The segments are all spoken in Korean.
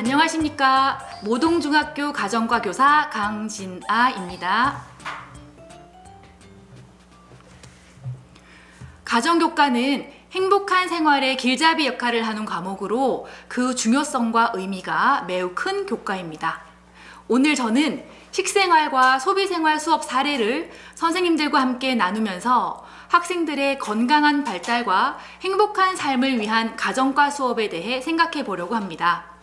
안녕하십니까. 모동중학교 가정과 교사 강진아입니다. 가정교과는 행복한 생활의 길잡이 역할을 하는 과목으로 그 중요성과 의미가 매우 큰 교과입니다. 오늘 저는 식생활과 소비생활 수업 사례를 선생님들과 함께 나누면서 학생들의 건강한 발달과 행복한 삶을 위한 가정과 수업에 대해 생각해 보려고 합니다.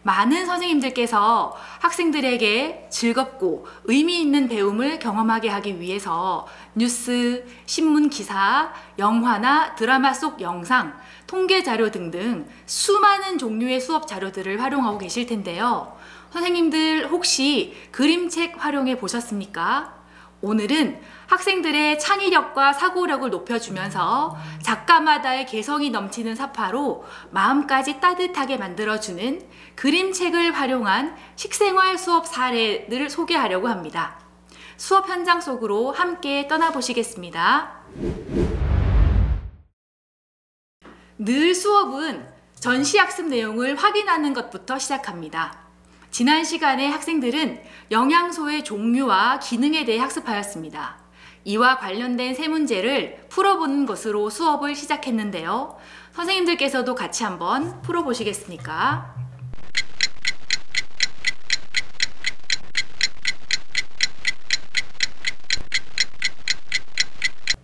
많은 선생님들께서 학생들에게 즐겁고 의미 있는 배움을 경험하게 하기 위해서 뉴스, 신문 기사, 영화나 드라마 속 영상, 통계 자료 등등 수많은 종류의 수업 자료들을 활용하고 계실 텐데요. 선생님들 혹시 그림책 활용해 보셨습니까? 오늘은 학생들의 창의력과 사고력을 높여주면서 작가마다의 개성이 넘치는 사파로 마음까지 따뜻하게 만들어주는 그림책을 활용한 식생활 수업 사례를 소개하려고 합니다. 수업 현장 속으로 함께 떠나보시겠습니다. 늘 수업은 전시학습 내용을 확인하는 것부터 시작합니다. 지난 시간에 학생들은 영양소의 종류와 기능에 대해 학습하였습니다. 이와 관련된 세 문제를 풀어보는 것으로 수업을 시작했는데요. 선생님들께서도 같이 한번 풀어보시겠습니까?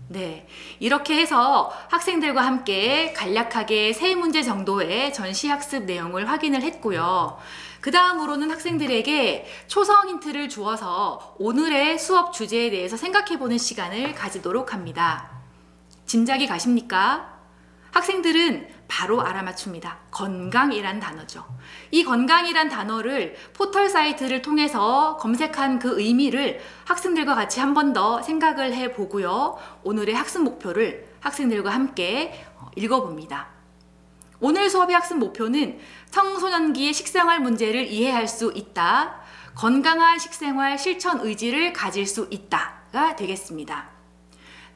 네, 이렇게 해서 학생들과 함께 간략하게 세 문제 정도의 전시학습 내용을 확인을 했고요. 그 다음으로는 학생들에게 초성 힌트를 주어서 오늘의 수업 주제에 대해서 생각해보는 시간을 가지도록 합니다. 짐작이 가십니까? 학생들은 바로 알아맞춥니다. 건강이란 단어죠. 이 건강이란 단어를 포털 사이트를 통해서 검색한 그 의미를 학생들과 같이 한 번 더 생각을 해보고요. 오늘의 학습 목표를 학생들과 함께 읽어봅니다. 오늘 수업의 학습 목표는 청소년기의 식생활 문제를 이해할 수 있다, 건강한 식생활 실천 의지를 가질 수 있다가 되겠습니다.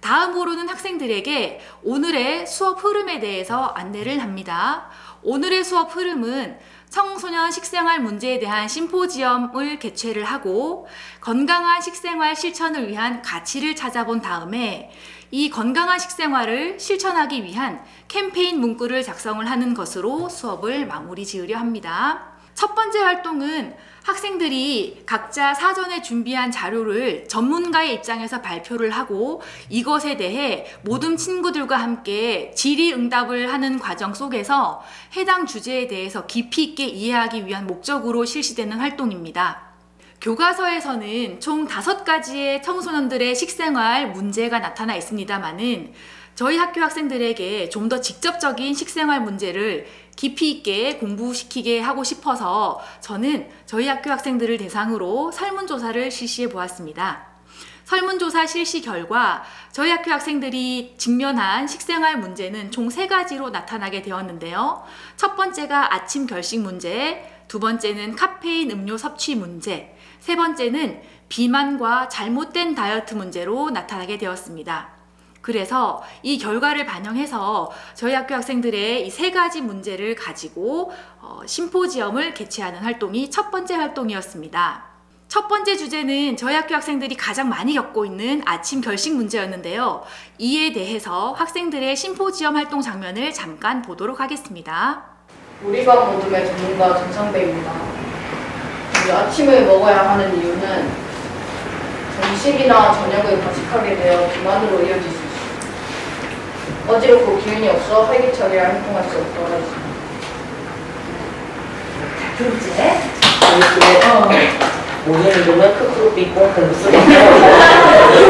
다음으로는 학생들에게 오늘의 수업 흐름에 대해서 안내를 합니다. 오늘의 수업 흐름은 청소년 식생활 문제에 대한 심포지엄을 개최를 하고 건강한 식생활 실천을 위한 가치를 찾아본 다음에 이 건강한 식생활을 실천하기 위한 캠페인 문구를 작성을 하는 것으로 수업을 마무리 지으려 합니다. 첫 번째 활동은 학생들이 각자 사전에 준비한 자료를 전문가의 입장에서 발표를 하고 이것에 대해 모든 친구들과 함께 질의응답을 하는 과정 속에서 해당 주제에 대해서 깊이 있게 이해하기 위한 목적으로 실시되는 활동입니다. 교과서에서는 총 5가지의 청소년들의 식생활 문제가 나타나 있습니다만은 저희 학교 학생들에게 좀 더 직접적인 식생활 문제를 깊이 있게 공부시키게 하고 싶어서 저는 저희 학교 학생들을 대상으로 설문조사를 실시해 보았습니다. 설문조사 실시 결과 저희 학교 학생들이 직면한 식생활 문제는 총 3가지로 나타나게 되었는데요. 첫 번째가 아침 결식 문제, 두 번째는 카페인 음료 섭취 문제, 세 번째는 비만과 잘못된 다이어트 문제로 나타나게 되었습니다. 그래서 이 결과를 반영해서 저희 학교 학생들의 이 3가지 문제를 가지고 심포지엄을 개최하는 활동이 첫 번째 활동이었습니다. 첫 번째 주제는 저희 학교 학생들이 가장 많이 겪고 있는 아침 결식 문제였는데요. 이에 대해서 학생들의 심포지엄 활동 장면을 잠깐 보도록 하겠습니다. 우리 반 모둠의 전문가 전창배입니다. 아침을 먹어야 하는 이유는 점심이나 저녁을 과식하게 되어 비만으로 이어질 수 있습니다. 어지럽고 기운이 없어 활기차게 활동할 수 없더라 있습니다. 둘째, 모든 이름은 크크로 삐뽕 공부쓰리며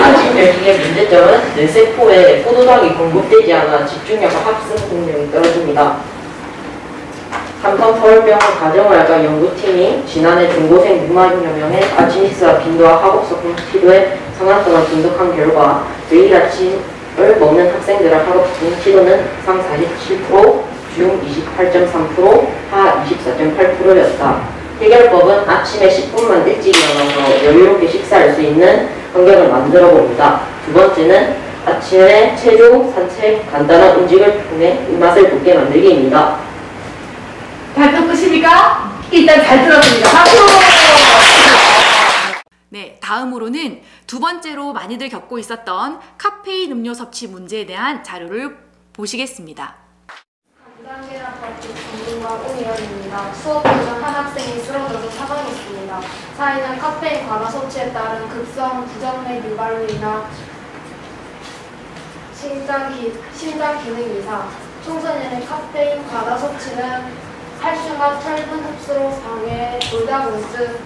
아침 결식의 문제점은 뇌세포에 포도당이 공급되지 않아 집중력과 학습 능력이 떨어집니다. 삼성서울병원 가정의학과 연구팀이 지난해 중고생 6만 여 명의 아침 식사 빈도와 학업성 시도의 상한선을 분석한 결과 매일 아침을 먹는 학생들의 학업성 시도는 상 47%, 중 28.3%, 하 24.8%였다. 해결법은 아침에 10분만 일찍 일어나서 여유롭게 식사할 수 있는 환경을 만들어 봅니다. 두 번째는 아침에 체조, 산책, 간단한 음식을 통해 입맛을 돋게 만들기입니다. 발표 끝입니까? 일단 잘 들었습니다. 박수! 네, 다음으로는 두 번째로 많이들 겪고 있었던 카페인 음료 섭취 문제에 대한 자료를 보시겠습니다. 간단계란 파티 전문가 오미연입니다. 수업 중한 학생이 쓰러져서 사망했습니다. 사인은 카페인 과다 섭취에 따른 급성 부정맥 유발로 인한 심장 기능 이상. 청소년의 카페인 과다 섭취는 칼슘과 철분 흡수로 방해, 골다공증이나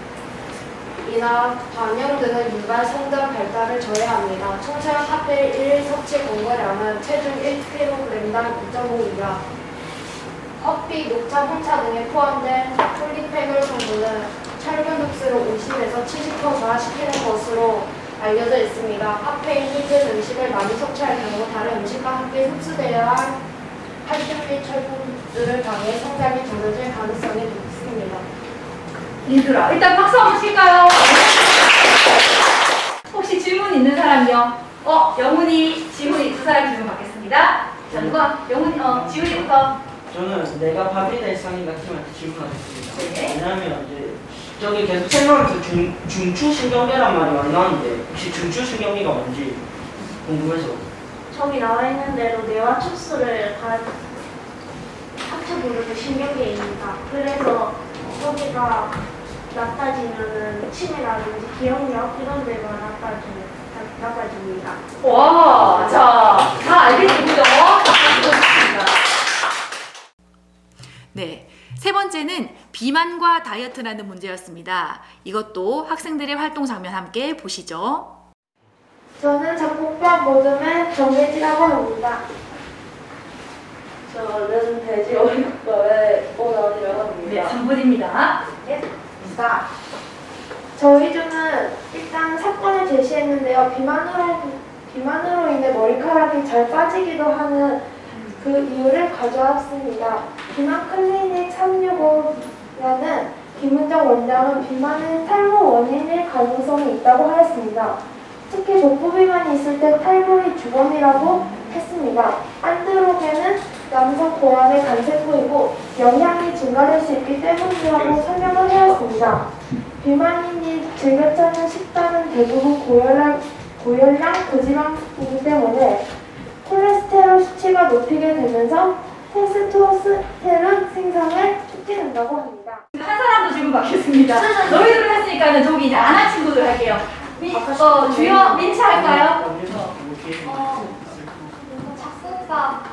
반영 등의 유발 성장 발달을 저해합니다. 청소년 카페인 1일 섭취 권고량은 체중 1kg당 2.5g. 커피, 녹차, 홍차 등에 포함된 폴리페놀 성분은 철분 흡수를 50에서 70% 저하시키는 것으로 알려져 있습니다. 카페인 흡입 음식을 많이 섭취할 경우 다른 음식과 함께 흡수되어야 할 칼슘 및 철분들을 방해 성장이 더뎌질 가능성이 높습니다. 얘들아, 일단 박수 한번 칠까요? 혹시 질문 있는 사람이요? 영훈이, 지훈이 두 사람 질문 받겠습니다. 자, 누가? 영훈이, 지훈이부터. 저는 내가 밥이 될 상인가 팀한테 질문하겠습니다. 네. 왜냐하면 이제 저기 계속 설명하면서 중추신경계란 말이 많이 나왔는데 혹시 중추신경계가 뭔지 궁금해서. 저기 나와 있는 대로 뇌와 촉수를 합쳐 부르는 신경계입니다. 그래서 거기가 낮아지면은 치매라든지 기억력 이런 데가 낮아집니다. 와, 자, 다 알겠군요. 좋습니다. 네, 세 번째는 비만과 다이어트라는 문제였습니다. 이것도 학생들의 활동 장면 함께 보시죠. 저는 잡곡밥 모듬의 정돼지라고 합니다. 저는 돼지 오리국밥에 오나오리라고 네, 합니다. 3분입니다. 자, 저희 조는 일단 사건을 제시했는데요. 비만으로 인해 머리카락이 잘 빠지기도 하는 그 이유를 가져왔습니다. 비만 클리닉 365라는 김은정 원장은 비만은 탈모 원인일 가능성이 있다고 하였습니다. 특히 족부 비만이 있을 때 탈모의 주범이라고 했습니다. 안드로겐은 남성 고환의 간세포이고 영양이 증가될 수 있기 때문이라고 설명을 하였습니다. 비만인이 즐겨 찾는 식단은 대부분 고열량 고지방이기 때문에 콜레스테롤 수치가 높이게 되면서 테스토스테론 생성을 촉진한다고 합니다. 한 사람도 질문 받겠습니다. 너희들 했으니까 저기 이제 안 한 친구들 할게요. 주요 민치 할까요? 작곡가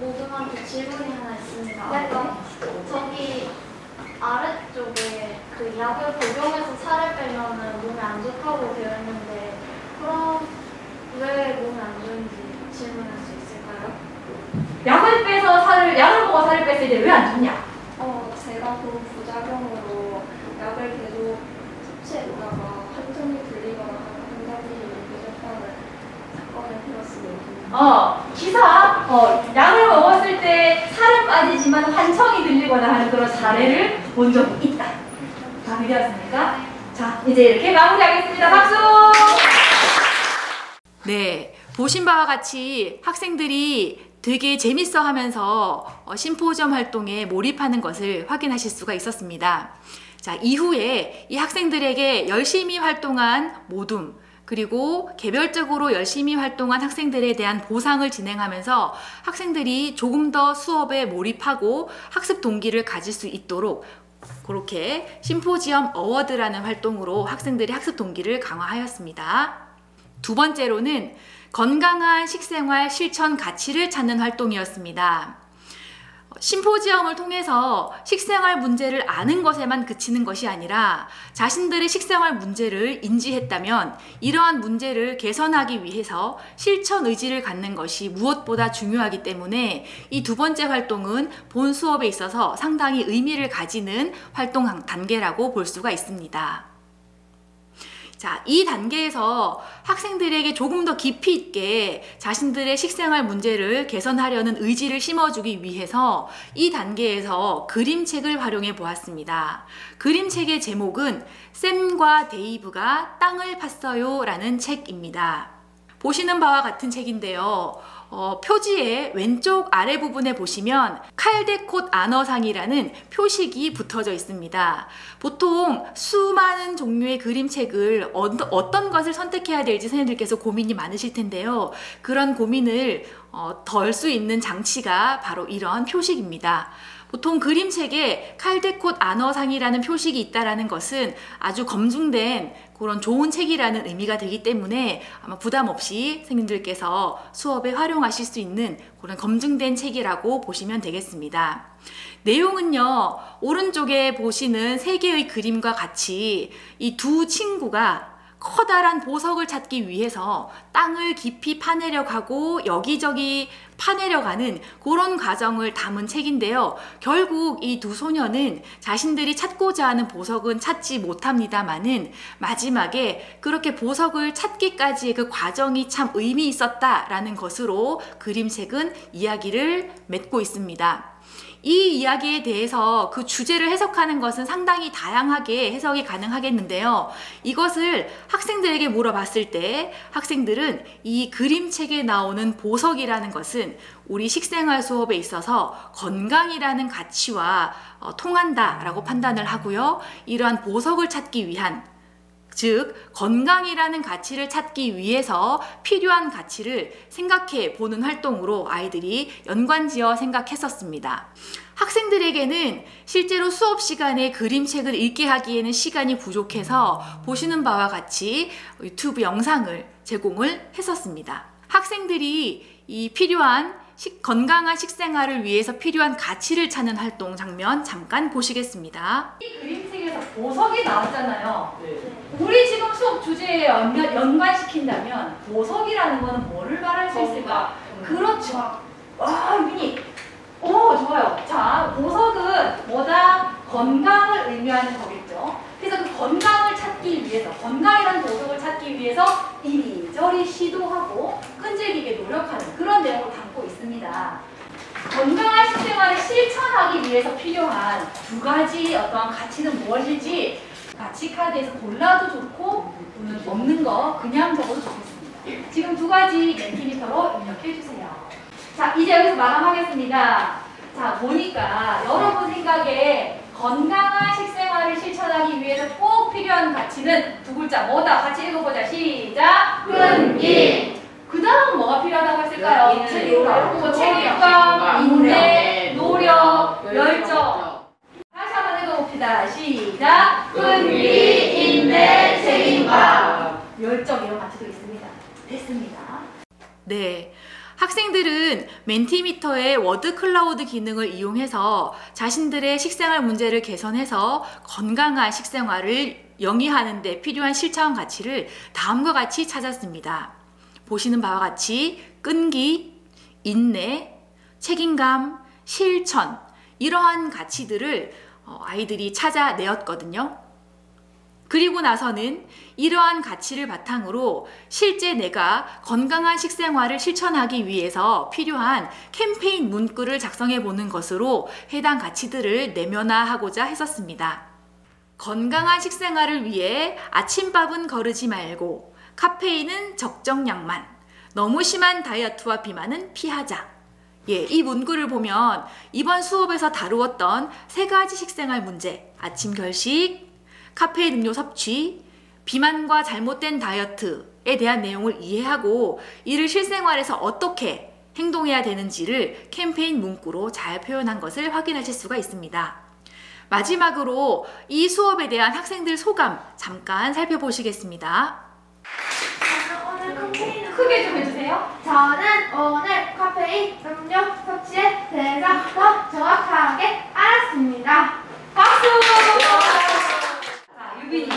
모두한테 질문이 하나 있습니다. 저기 아래쪽에 그 약을 복용해서 살을 빼면은 몸에 안 좋다고 되어 있는데 그럼 왜 몸에 안 좋은지 질문할 수 있을까요? 약을 먹어 살을 뺐을 때 왜 안 좋냐? 제가 그 부작용으로 약을 계속 섭취했다가 한통이 들리거나 한다지 부족하는 사건을 들었습니다. 약을 먹었을 때 살은 빠지지만 환청이 들리거나 하는 그런 사례를 본 적이 있다. 답이 되었습니까? 자, 이제 이렇게 마무리하겠습니다. 박수! 네, 보신 바와 같이 학생들이 되게 재밌어 하면서 심포지엄 활동에 몰입하는 것을 확인하실 수가 있었습니다. 자, 이후에 이 학생들에게 열심히 활동한 모둠, 그리고 개별적으로 열심히 활동한 학생들에 대한 보상을 진행하면서 학생들이 조금 더 수업에 몰입하고 학습 동기를 가질 수 있도록 그렇게 심포지엄 어워드라는 활동으로 학생들의 학습 동기를 강화하였습니다. 두 번째로는 건강한 식생활 실천 가치를 찾는 활동이었습니다. 심포지엄을 통해서 식생활 문제를 아는 것에만 그치는 것이 아니라 자신들의 식생활 문제를 인지했다면 이러한 문제를 개선하기 위해서 실천 의지를 갖는 것이 무엇보다 중요하기 때문에 이 두 번째 활동은 본 수업에 있어서 상당히 의미를 가지는 활동 단계라고 볼 수가 있습니다. 자, 이 단계에서 학생들에게 조금 더 깊이 있게 자신들의 식생활 문제를 개선하려는 의지를 심어주기 위해서 이 단계에서 그림책을 활용해 보았습니다. 그림책의 제목은 샘과 데이브가 땅을 팠어요 라는 책입니다. 보시는 바와 같은 책인데요. 표지의 왼쪽 아래 부분에 보시면 칼데콧 아너상이라는 표식이 붙어져 있습니다. 보통 수많은 종류의 그림책을 어떤 것을 선택해야 될지 선생님들께서 고민이 많으실 텐데요. 그런 고민을 덜 수 있는 장치가 바로 이런 표식입니다. 보통 그림책에 칼데콧 아너상이라는 표식이 있다는 것은 아주 검증된 그런 좋은 책이라는 의미가 되기 때문에 아마 부담 없이 선생님들께서 수업에 활용하실 수 있는 그런 검증된 책이라고 보시면 되겠습니다. 내용은요, 오른쪽에 보시는 세 개의 그림과 같이 이 두 친구가 커다란 보석을 찾기 위해서 땅을 깊이 파내려 가고 여기저기 파내려 가는 그런 과정을 담은 책인데요. 결국 이 두 소녀는 자신들이 찾고자 하는 보석은 찾지 못합니다만은 마지막에 그렇게 보석을 찾기까지의 그 과정이 참 의미 있었다라는 것으로 그림책은 이야기를 맺고 있습니다. 이 이야기에 대해서 그 주제를 해석하는 것은 상당히 다양하게 해석이 가능하겠는데요. 이것을 학생들에게 물어봤을 때 학생들은 이 그림책에 나오는 보석이라는 것은 우리 식생활 수업에 있어서 건강이라는 가치와 통한다라고 판단을 하고요. 이러한 보석을 찾기 위한, 즉 건강이라는 가치를 찾기 위해서 필요한 가치를 생각해 보는 활동으로 아이들이 연관지어 생각했었습니다. 학생들에게는 실제로 수업 시간에 그림책을 읽게 하기에는 시간이 부족해서 보시는 바와 같이 유튜브 영상을 제공을 했었습니다. 학생들이 이 필요한 건강한 식생활을 위해서 필요한 가치를 찾는 활동 장면 잠깐 보시겠습니다. 이 그림책에서 보석이 나왔잖아요. 네. 우리 지금 수업 주제에 연관시킨다면 보석이라는 거는 뭐를 말할 수 있을까? 그렇죠. 와, 유빈이. 오, 좋아요. 자, 보석은 뭐다? 건강을 의미하는 거겠죠. 그래서 그 건강을 찾기 위해서, 건강이라는 보석을 찾기 위해서 이리저리 시도하고 끈질기게 노력하는 그런 내용을 담고 있습니다. 건강한 식생활을 실천하기 위해서 필요한 두 가지 어떤 가치는 무엇일지 가치 카드에서 골라도 좋고 또는 없는 거 그냥 적어도 좋겠습니다. 지금 두 가지 멘티미터로 입력해 주세요. 자, 이제 여기서 마감하겠습니다. 자, 보니까 여러분 생각에 건강한 식생활을 실천하기 위해서 꼭 필요한 가치는 두 글자 뭐다? 같이 읽어보자. 시작! 끈기! 그 다음 뭐가 필요하다고 했을까요? 책임감, 인내, 노력, 열정. 다시 한번 읽어봅시다. 시작! 끈기, 인내, 책임감, 열정 이런 가치도 있습니다. 됐습니다. 네. 학생들은 멘티미터의 워드 클라우드 기능을 이용해서 자신들의 식생활 문제를 개선해서 건강한 식생활을 영위하는 데 필요한 실천 가치를 다음과 같이 찾았습니다. 보시는 바와 같이 끈기, 인내, 책임감, 실천 이러한 가치들을 아이들이 찾아내었거든요. 그리고 나서는 이러한 가치를 바탕으로 실제 내가 건강한 식생활을 실천하기 위해서 필요한 캠페인 문구를 작성해 보는 것으로 해당 가치들을 내면화하고자 했었습니다. 건강한 식생활을 위해 아침밥은 거르지 말고 카페인은 적정량만, 너무 심한 다이어트와 비만은 피하자. 이 문구를 보면 이번 수업에서 다루었던 세 가지 식생활 문제, 아침 결식, 카페인 음료 섭취, 비만과 잘못된 다이어트에 대한 내용을 이해하고 이를 실생활에서 어떻게 행동해야 되는지를 캠페인 문구로 잘 표현한 것을 확인하실 수가 있습니다. 마지막으로 이 수업에 대한 학생들 소감 잠깐 살펴보시겠습니다. 오늘 카페인 크게 좀 해주세요. 저는 오늘 카페인 음료 섭취에 대해서 더 정확하게 알았습니다. 박수! 자, 유빈이.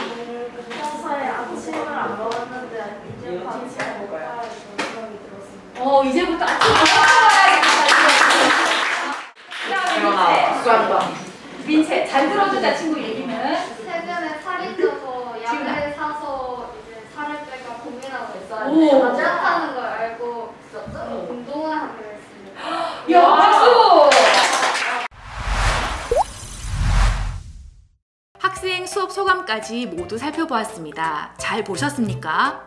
평소에 아침을 안 먹었는데 이제 아침을 먹어야 생각이 들었습니다. 이제부터 아침 먹어야 수고한다. 민채, 잘 들어주자, 친구 얘기는. 최근에 살이 쪄서 약을 사서 이제 살을 뺄까 고민하고 있어요. 오. 다이어트하는 걸 알고 있었죠. 운동을 하기로 했습니다. 야, 박수! 학생 수업 소감까지 모두 살펴보았습니다. 잘 보셨습니까?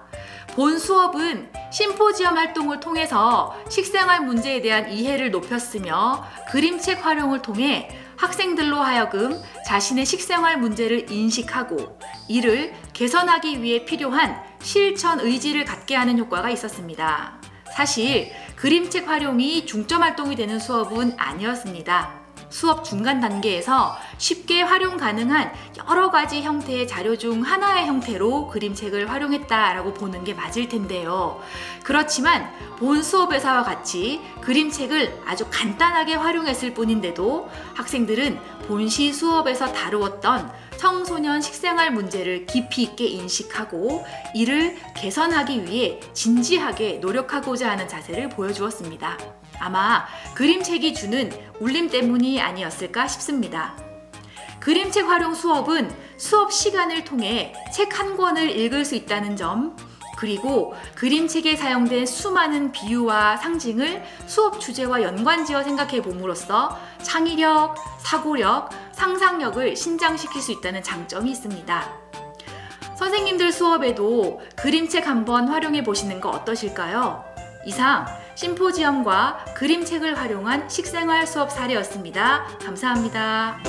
본 수업은 심포지엄 활동을 통해서 식생활 문제에 대한 이해를 높였으며 그림책 활용을 통해 학생들로 하여금 자신의 식생활 문제를 인식하고 이를 개선하기 위해 필요한 실천 의지를 갖게 하는 효과가 있었습니다. 사실 그림책 활용이 중점 활동이 되는 수업은 아니었습니다. 수업 중간 단계에서 쉽게 활용 가능한 여러 가지 형태의 자료 중 하나의 형태로 그림책을 활용했다라고 보는 게 맞을 텐데요. 그렇지만 본 수업에서와 같이 그림책을 아주 간단하게 활용했을 뿐인데도 학생들은 본시 수업에서 다루었던 청소년 식생활 문제를 깊이 있게 인식하고 이를 개선하기 위해 진지하게 노력하고자 하는 자세를 보여주었습니다. 아마 그림책이 주는 울림 때문이 아니었을까 싶습니다. 그림책 활용 수업은 수업 시간을 통해 책 한 권을 읽을 수 있다는 점, 그리고 그림책에 사용된 수많은 비유와 상징을 수업 주제와 연관지어 생각해 봄으로써 창의력, 사고력, 상상력을 신장시킬 수 있다는 장점이 있습니다. 선생님들 수업에도 그림책 한번 활용해 보시는 거 어떠실까요? 이상 심포지엄과 그림책을 활용한 식생활 수업 사례였습니다. 감사합니다.